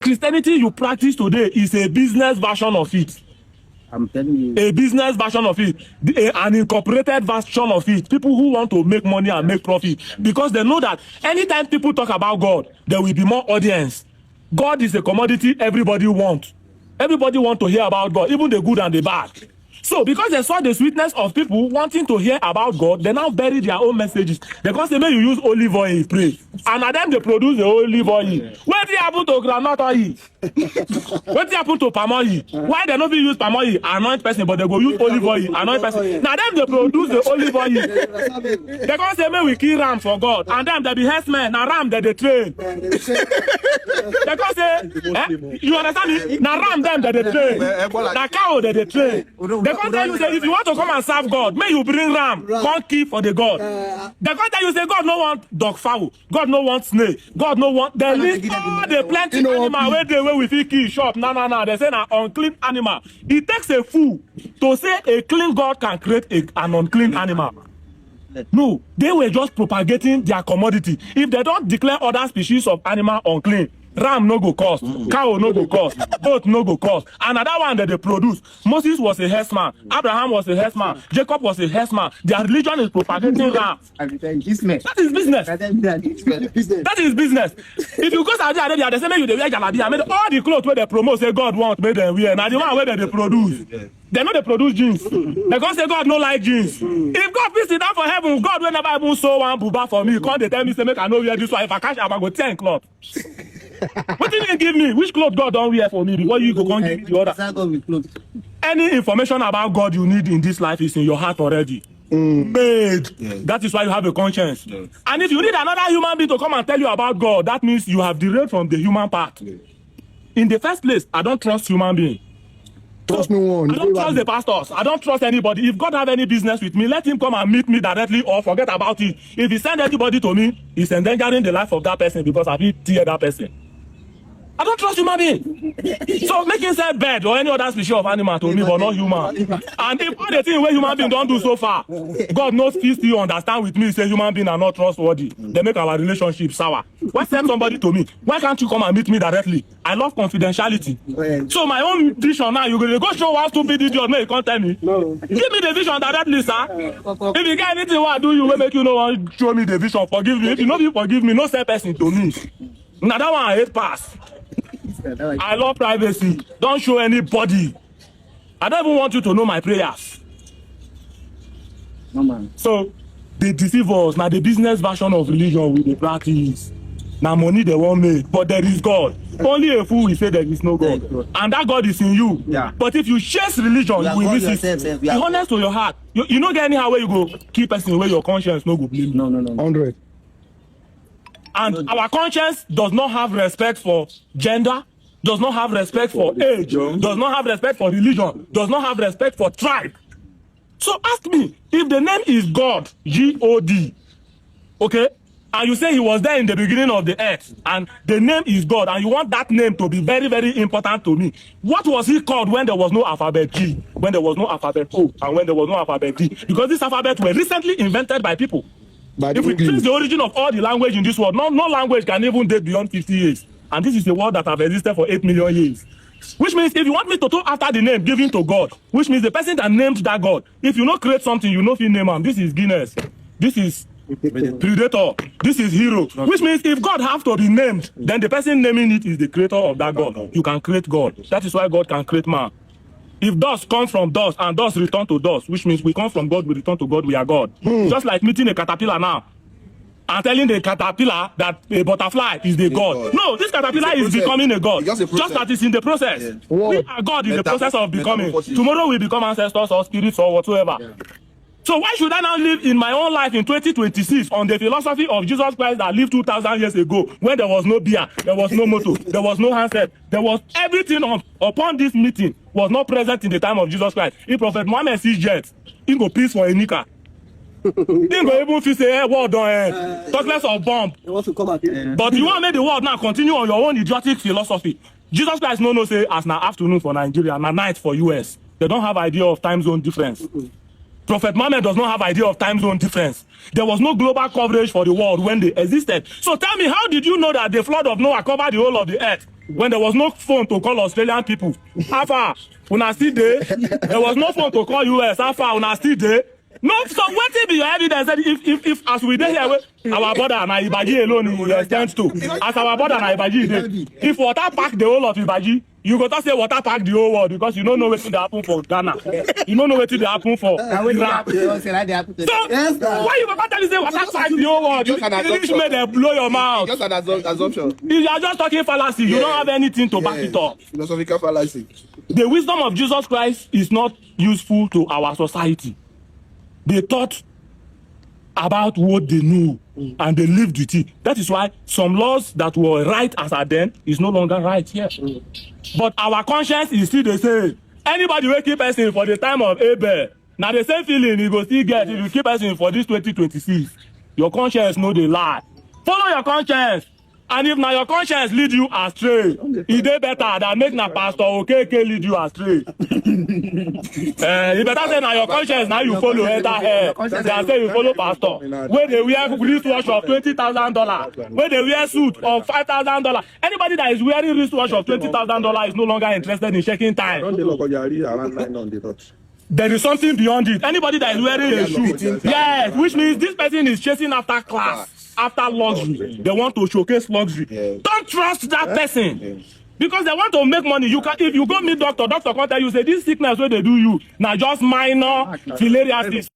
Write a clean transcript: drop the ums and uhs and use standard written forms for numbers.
Christianity you practice today is a business version of it. I'm telling you. A business version of it, an incorporated version of it. People who want to make money and make profit, because they know that anytime people talk about God, there will be more audience. God is a commodity everybody wants. Everybody wants to hear about God, even the good and the bad. So because they saw the sweetness of people wanting to hear about God, they now bury their own messages. Because they may use olive oil, pray. And at them they produce the olive oil. What did happen to groundnut oil? What did happen to palm oil? Why they not use palm oil? Anoint person, but they go use olive oil, anoint person. Now them they produce the olive oil. They can't say may we kill ram for God. And them they be herdsmen. Now ram they train. They can't say, you understand me? Now ram them they train. Now cow they train. They can't tell you say if you want to come and serve God, may you bring ram, come keep for the God. They can't tell you say God no want dog fowl, God no want snake, God no want. They list all the plenty animal where they we fit kill shop. No. They say an unclean animal. It takes a fool to say a clean God can create an unclean animal. No, they were just propagating their commodity. If they don't declare other species of animal unclean, ram no go cost, cow no go cost, goat no go cost. Another one that they produce. Moses was a herdsman, Abraham was a herdsman, Jacob was a herdsman. Their religion is propagating ram. That is business. That is business. If you go to Saudi Arabia, they say you wear jalabi. I made all the clothes where they promote say God want made them wear. Now the one where they produce. They know they produce jeans. They can't say God no like jeans. If God be sit down for heaven, God will never even sew one buba for me. Can't they tell me say make I know wear this one? If I cash, I go 10 cloth. What did you give me? Which cloth God don't wear for me before you go come give me the other? Any information about God you need in this life is in your heart already. Made. Yes. That is why you have a conscience. Yes. And if you need another human being to come and tell you about God, that means you have derailed from the human part. Yes. In the first place, I don't trust human beings. Trust no one. I don't trust the pastors. I don't trust anybody. If God have any business with me, let him come and meet me directly or forget about it. If he send anybody to me, he's endangering the life of that person because I will tear that person. I don't trust human being. So make him say bird or any other species of animal to me, but not human. And if all the things where human being don't do so far, God knows still understand with me, say human being are not trustworthy. They make our relationship sour. Why send somebody to me? Why can't you come and meet me directly? I love confidentiality. So my own vision now, you're going to go show one stupid idiot, no, you can't tell me. No. Give me the vision directly, sir. If you get anything what I do, you will make you know and show me the vision. Forgive me. If you know you forgive me, no same person to me. Now that one I hate pass. I love privacy. Don't show anybody. I don't even want you to know my prayers. No, man. So they deceive us. Now the business version of religion with the practice. Now money they won't make, but there is God. Only a fool will say there is no God. And that God is in you. Yeah. But if you chase religion, you will miss it. Be honest to your heart. You don't get anyhow where you go. Keep person where your conscience no go blame. No. 100. And our conscience does not have respect for gender, does not have respect for age, does not have respect for religion, does not have respect for tribe. So ask me, if the name is God, G-O-D, okay, and you say he was there in the beginning of the earth, and the name is God, and you want that name to be very, very important to me, what was he called when there was no alphabet G, when there was no alphabet O, and when there was no alphabet D? Because this alphabet were recently invented by people. If we trace the origin of all the language in this world, no language can even date beyond 50 years. And this is a word that have existed for 8 million years. Which means if you want me to talk after the name given to God, which means the person that named that God, if you not create something, you know if you name him. This is Guinness. This is Predator. This is Hero. Which means if God have to be named, then the person naming it is the creator of that God. You can create God. That is why God can create man. If dust comes from dust and dust return to dust, which means we come from God, we return to God, we are God. Just like meeting a caterpillar now and telling the caterpillar that a butterfly is the God. No, this caterpillar is becoming a God. Just that it's in the process. Yeah. We are God in the process of becoming. Tomorrow we become ancestors or spirits or whatsoever. Yeah. So why should I now live in my own life in 2026 on the philosophy of Jesus Christ that lived 2,000 years ago when there was no beer, there was no motor, there was no handset, there was everything upon this meeting was not present in the time of Jesus Christ. If Prophet Muhammad sees jet, he go peace for a nika. He go even feel say, hey, word on talk less of bomb. Want to come out here. But you want to make the world now continue on your own idiotic philosophy. Jesus Christ no say as na afternoon for Nigeria, na night for US. They don't have idea of time zone difference. Prophet Muhammad does not have idea of time zone difference. There was no global coverage for the world when they existed. So tell me, how did you know that the flood of Noah covered the whole of the earth when there was no phone to call Australian people? How far? Una still there? There was no phone to call US. How far? Una still there? No, so what if your evidence that if as we dey here, our border and Ibaji alone extends to, as our border and Ibaji, if water pack the whole of Ibaji, you go to say water pack the whole world because you don't know what will happen for Ghana. You don't know what will happen for Iraq. So why you go tell me say water pack the whole world? You made them blow your mouth. Just an assumption. You are just talking fallacy. You don't have anything to back it up. Philosophical fallacy. The wisdom of Jesus Christ is not useful to our society. They thought about what they knew and they lived with it. That is why some laws that were right as at then is no longer right here. But our conscience is still the same. Anybody will keep person for the time of Abel. Now the same feeling you go still get if you keep person for this 2026. Your conscience know the lie. Follow your conscience. And if now your conscience lead you astray, it dey better than make na pastor Okeke lead you astray. You better say now your conscience now you follow enter here. They say you follow pastor. Where they wear wristwatch of $20,000, where they wear suit of $5,000. Anybody that is wearing wristwatch of $20,000 is no longer interested in checking time. There is something beyond it. Anybody that is wearing a shoe, yes, which means this person is chasing after class. After luxury, they want to showcase luxury. Don't trust that person because they want to make money. You can, if you go meet doctor can't tell you say this sickness where they do you now just minor filariasis.